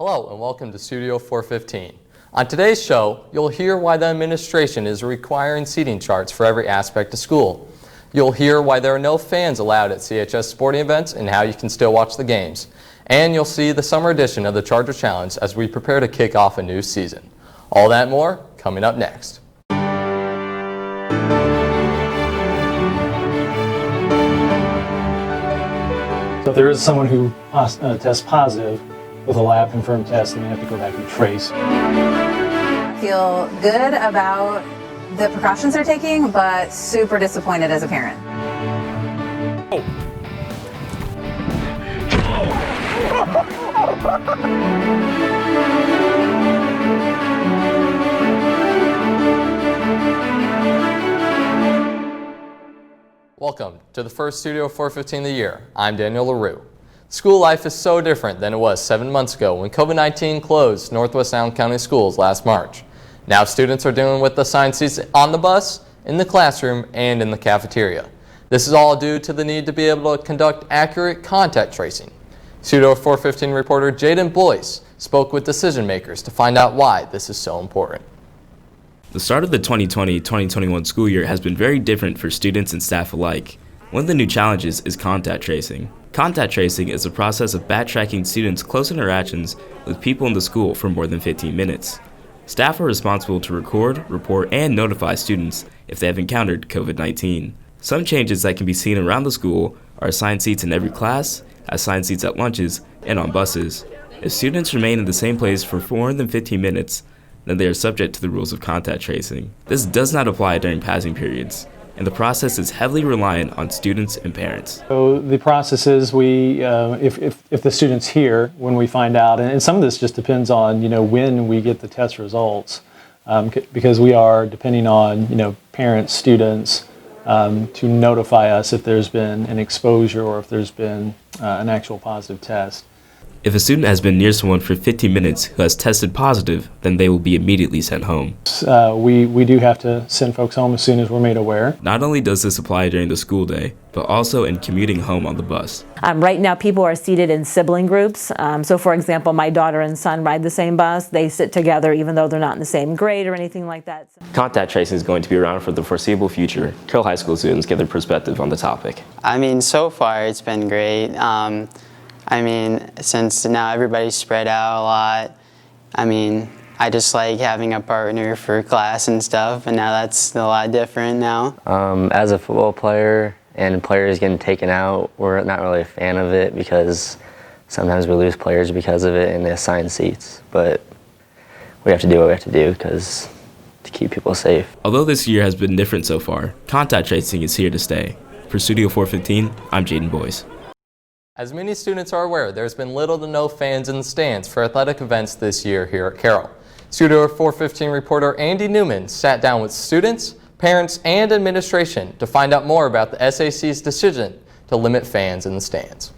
Hello and welcome to Studio 415. On today's show, you'll hear why the administration is requiring seating charts for every aspect of school. You'll hear why there are no fans allowed at CHS sporting events and how you can still watch the games. And you'll see the summer edition of the Charger Challenge as we prepare to kick off a new season. All that and more coming up next. So if there is someone who tests positive with a lab confirmed test, then they have to go back and trace. I feel good about the precautions they're taking, but super disappointed as a parent. Welcome to the first Studio 415 of the year. I'm Daniel Larue. School life is so different than it was 7 months ago when COVID-19 closed Northwest Allen County schools last March. Now students are dealing with assigned seats on the bus, in the classroom, and in the cafeteria. This is all due to the need to be able to conduct accurate contact tracing. Studio 415 reporter Jadon Boyce spoke with decision makers to find out why this is so important. The start of the 2020-2021 school year has been very different for students and staff alike. One of the new challenges is contact tracing. Contact tracing is a process of backtracking students' close interactions with people in the school for more than 15 minutes. Staff are responsible to record, report, and notify students if they have encountered COVID-19. Some changes that can be seen around the school are assigned seats in every class, assigned seats at lunches, and on buses. If students remain in the same place for more than 15 minutes, then they are subject to the rules of contact tracing. This does not apply during passing periods, and the process is heavily reliant on students and parents. So the process is if the student's here when we find out, and some of this just depends on when we get the test results, because we are depending on parents, students to notify us if there's been an exposure or if there's been an actual positive test. If a student has been near someone for 15 minutes who has tested positive, then they will be immediately sent home. We do have to send folks home as soon as we're made aware. Not only does this apply during the school day, but also in commuting home on the bus. Right now people are seated in sibling groups. So for example, my daughter and son ride the same bus. They sit together even though they're not in the same grade or anything like that. Contact tracing is going to be around for the foreseeable future. Carroll High School students give their perspective on the topic. So far it's been great. Since now everybody's spread out a lot, I just like having a partner for class and stuff, and now that's a lot different now. As a football player and players getting taken out, we're not really a fan of it because sometimes we lose players because of it and they assign seats, but we have to do what we have to do because to keep people safe. Although this year has been different so far, contact tracing is here to stay. For Studio 415, I'm Jadon Boyce. As many students are aware, there's been little to no fans in the stands for athletic events this year here at Carroll. Studio 415 reporter Andy Newman sat down with students, parents, and administration to find out more about the SAC's decision to limit fans in the stands.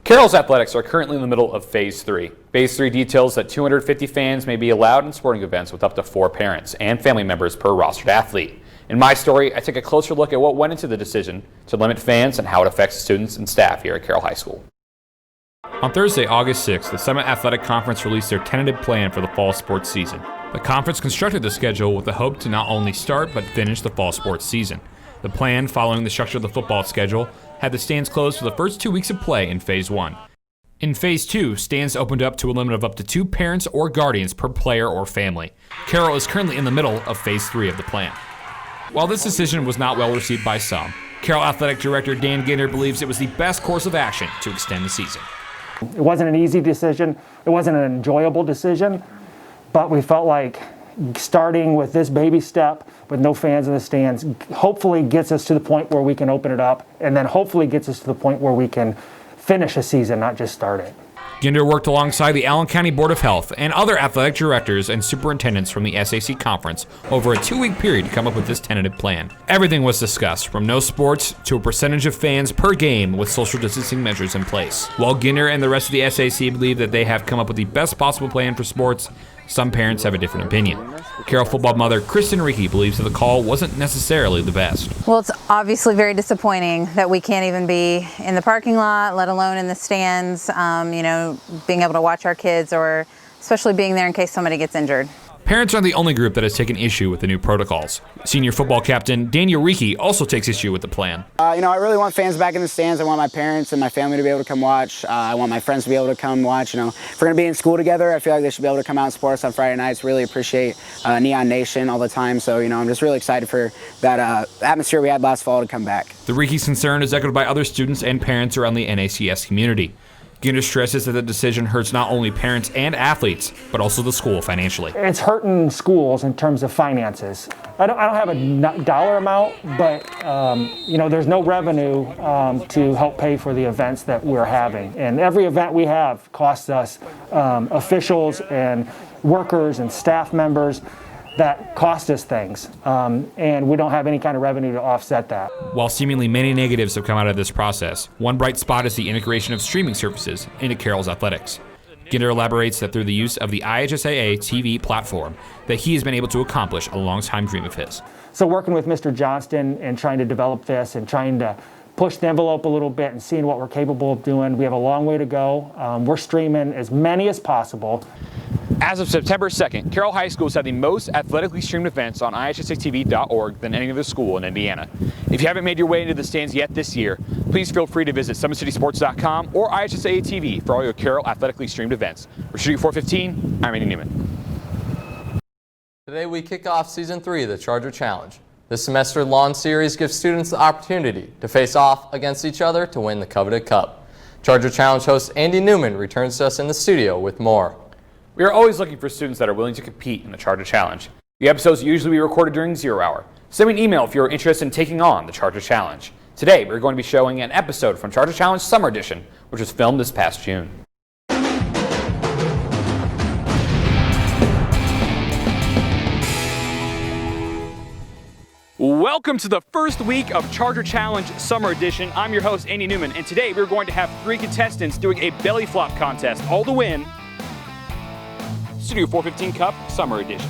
Carroll's athletics are currently in the middle of Phase 3. Phase 3 details that 250 fans may be allowed in sporting events with up to 4 parents and family members per rostered athlete. In my story, I take a closer look at what went into the decision to limit fans and how it affects students and staff here at Carroll High School. On Thursday, August 6th, the Summit Athletic Conference released their tentative plan for the fall sports season. The conference constructed the schedule with the hope to not only start but finish the fall sports season. The plan, following the structure of the football schedule, had the stands closed for the first 2 weeks of play in Phase 1. In Phase 2, stands opened up to a limit of up to 2 parents or guardians per player or family. Carroll is currently in the middle of Phase 3 of the plan. While this decision was not well received by some, Carroll Athletic Director Dan GINDER believes it was the best course of action to extend the season. It wasn't an easy decision, it wasn't an enjoyable decision, but we felt like starting with this baby step with no fans in the stands hopefully gets us to the point where we can open it up, and then hopefully gets us to the point where we can finish a season, not just start it. GINDER worked alongside the Allen County Board of Health and other athletic directors and superintendents from the SAC Conference over a 2-week period to come up with this tentative plan. Everything was discussed, from no sports to a percentage of fans per game with social distancing measures in place. While GINDER and the rest of the SAC believe that they have come up with the best possible plan for sports, some parents have a different opinion. Carroll football mother Kristen RIECKE believes that the call wasn't necessarily the best. Well, it's obviously very disappointing that we can't even be in the parking lot, let alone in the stands, being able to watch our kids or especially being there in case somebody gets injured. Parents aren't the only group that has taken issue with the new protocols. Senior football captain Daniel RIECKE also takes issue with the plan. You know, I really want fans back in the stands. I want my parents and my family to be able to come watch. I want my friends to be able to come watch. You know, if we're going to be in school together, I feel like they should be able to come out and support us on Friday nights. Really appreciate Neon Nation all the time. So, you know, I'm just really excited for that atmosphere we had last fall to come back. The RIECKE's concern is echoed by other students and parents around the NACS community. GINDER stresses that the decision hurts not only parents and athletes, but also the school financially. It's hurting schools in terms of finances. I don't have a dollar amount, but you know, there's no revenue to help pay for the events that we're having. And every event we have costs us officials and workers and staff members that cost us things, and we don't have any kind of revenue to offset that. While seemingly many negatives have come out of this process, one bright spot is the integration of streaming services into Carroll's athletics. GINDER elaborates that through the use of the IHSAA TV platform that he has been able to accomplish a long-time dream of his. So working with Mr. Johnston and trying to develop this and trying to push the envelope a little bit and seeing what we're capable of doing, we have a long way to go. We're streaming as many as possible. As of September 2nd, Carroll High Schools have the most athletically streamed events on IHSATV.org than any other school in Indiana. If you haven't made your way into the stands yet this year, please feel free to visit SummitCitySports.com or IHSAA TV for all your Carroll athletically streamed events. For Studio 415, I'm Andy Newman. Today we kick off Season 3 of the Charger Challenge. This semester lawn series gives students the opportunity to face off against each other to win the coveted cup. Charger Challenge host Andy Newman returns to us in the studio with more. We are always looking for students that are willing to compete in the Charger Challenge. The episodes usually be recorded during 0 hour. Send me an email if you are interested in taking on the Charger Challenge. Today, we're going to be showing an episode from Charger Challenge Summer Edition, which was filmed this past June. Welcome to the first week of Charger Challenge Summer Edition. I'm your host, Andy Newman, and today we're going to have 3 contestants doing a belly flop contest, all to win Studio 415 Cup Summer Edition.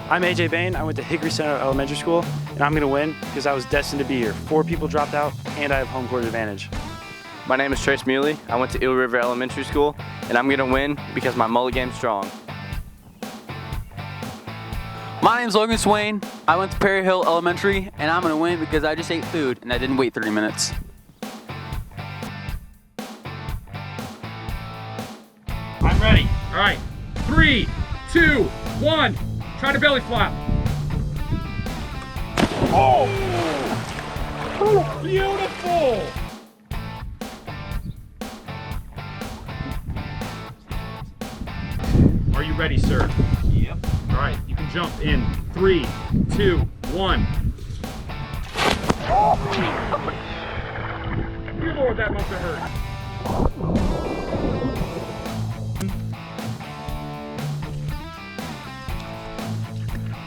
I'm AJ Bain. I went to Hickory Center Elementary School, and I'm going to win because I was destined to be here. 4 people dropped out, and I have home court advantage. My name is Trace MUYLLE. I went to Eel River Elementary School, and I'm going to win because my mullet game's strong. My name's Logan Swain. I went to Perry Hill Elementary, and I'm going to win because I just ate food, and I didn't wait 30 minutes. I'm ready. All right, 3, 2, 1. Try to belly flop. Oh! Beautiful! Are you ready, sir? Yep. All right, you can jump in 3, 2, 1. Oh! Dear Lord, that must have hurt.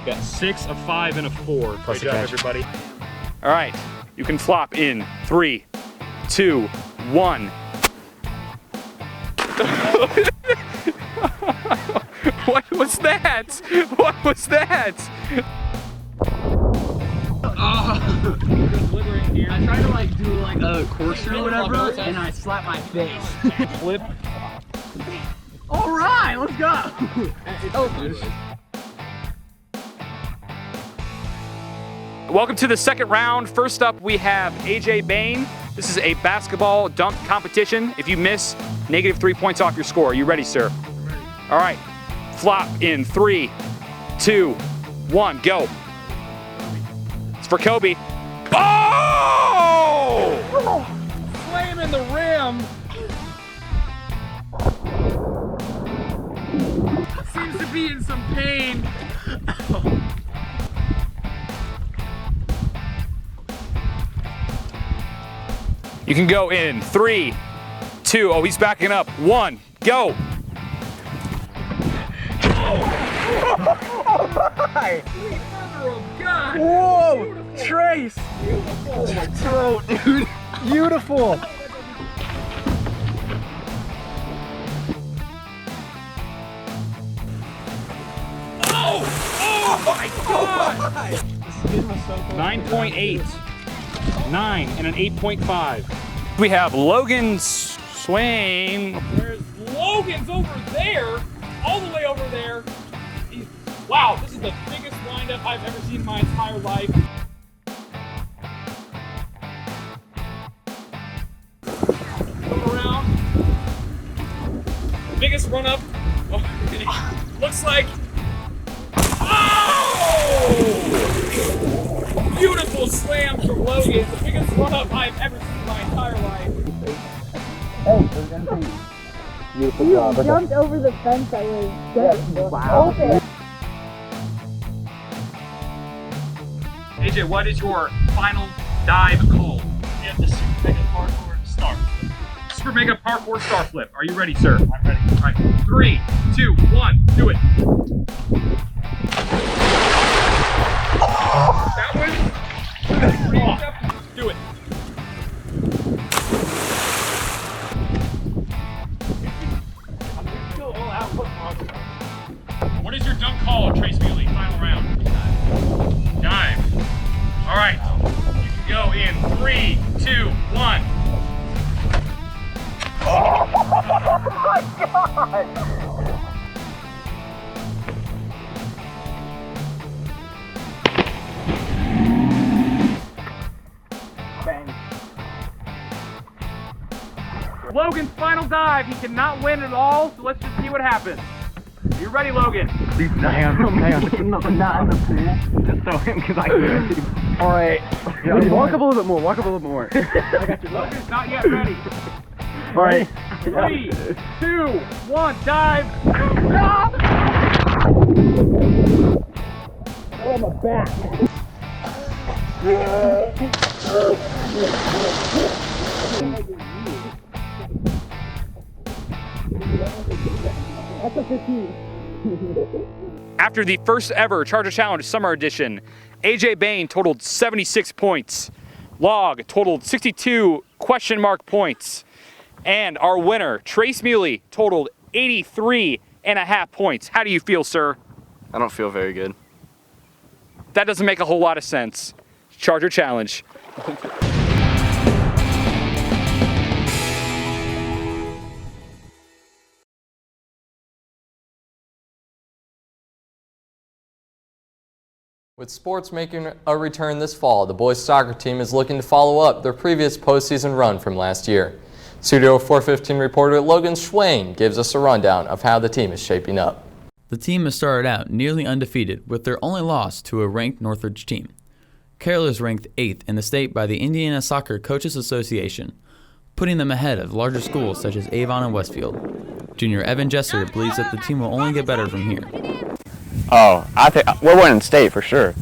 Got 6, a 5, and a 4. Great job, everybody. All right, you can flop in 3, 2, 1. What was that? What was that? I tried to like do like a corkscrew or whatever, and I slapped my face. Flip. All right, let's go. Welcome to the second round. First up, we have AJ Bain. This is a basketball dunk competition. If you miss, negative 3 points off your score. Are you ready, sir? I'm ready. All right. Flop in 3, 2, 1, go. It's for Kobe. Oh! Slam in the rim. Seems to be in some pain. You can go in 3, 2, oh, he's backing up. 1, go. Oh my! Sweet mother of God! Whoa! Beautiful. Trace! Beautiful! Throw, dude! Beautiful! Oh! Oh my God! 9.8. 9 and an 8.5. We have Logan Swain. Where's Logan's over there? Wow, this is the biggest windup I've ever seen in my entire life. Come around. Biggest run up. Looks like. Oh! Beautiful slam from Logan. The biggest run up I've ever seen in my entire life. Beautiful job. You jumped over the fence. I was just open. AJ, what is your final dive called? We have the Super Mega Parkour Star Flip. Super Mega Parkour Star Flip. Are you ready, sir? I'm ready. All right, 3, 2, 1, do it. That one. Do it. What is your dunk call, Trace Muley? Final round. Dive. All right. You can go in 3, 2, 1. Oh my God! Logan's final dive. He cannot win at all, so let's just see what happens. You ready, Logan? Hang on. Not in the pool. Just throw him because I can't. All right. Yeah, walk up a little bit more. Walk up a little bit more. I got you. Logan's not yet ready. All right. 3, 2, 1, dive. Oh, my back. That's a 15. After the first ever Charger Challenge Summer Edition, AJ Bain totaled 76 points. Log totaled 62 question mark points. And our winner, Trace Muley, totaled 83.5 points. How do you feel, sir? I don't feel very good. That doesn't make a whole lot of sense. Charger Challenge. With sports making a return this fall, the boys soccer team is looking to follow up their previous postseason run from last year. Studio 415 reporter Logan SWAIN gives us a rundown of how the team is shaping up. The team has started out nearly undefeated with their only loss to a ranked Northridge team. Carroll is ranked 8th in the state by the Indiana Soccer Coaches Association, putting them ahead of larger schools such as Avon and Westfield. Junior Evan Jester believes that the team will only get better from here. Oh, I think we're winning state for sure.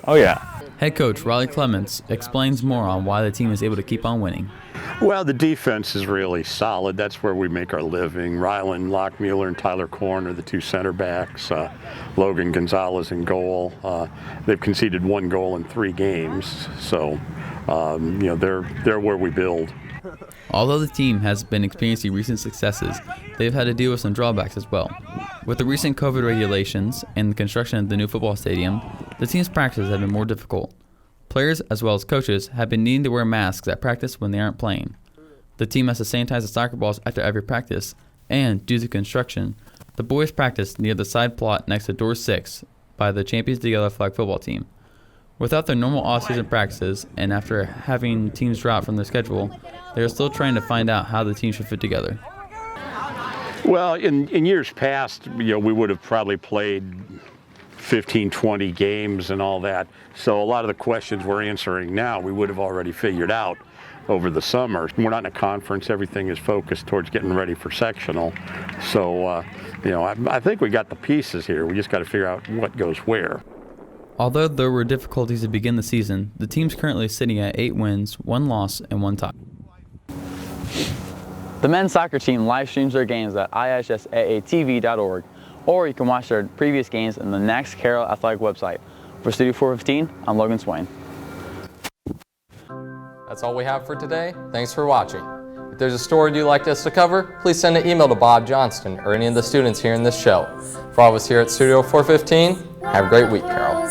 Oh yeah. Head coach Raleigh Clements explains more on why the team is able to keep on winning. Well, the defense is really solid. That's where we make our living. Rylan Lockmuller and Tyler Korn are the two center backs. Logan Gonzalez in goal. They've conceded 1 goal in 3 games, so they're where we build. Although the team has been experiencing recent successes, they've had to deal with some drawbacks as well. With the recent COVID regulations and the construction of the new football stadium, the team's practices have been more difficult. Players as well as coaches have been needing to wear masks at practice when they aren't playing. The team has to sanitize the soccer balls after every practice, and due to construction, the boys practice near the side plot next to door 6 by the Champions Together flag football team. Without their normal off-season practices, and after having teams drop from their schedule, they are still trying to find out how the team should fit together. Well, in years past, we would have probably played 15, 20 games and all that. So a lot of the questions we're answering now, we would have already figured out over the summer. We're not in a conference. Everything is focused towards getting ready for sectional. So, I think we got the pieces here. We just got to figure out what goes where. Although there were difficulties to begin the season, the team's currently sitting at 8 wins, 1 loss, and 1 tie. The men's soccer team live streams their games at ishsaatv.org, or you can watch their previous games on the next Carroll Athletic website. For Studio 415, I'm Logan SWAIN. That's all we have for today. Thanks for watching. If there's a story you'd like us to cover, please send an email to Bob Johnston or any of the students here in this show. For all of us here at Studio 415, have a great week, Carroll.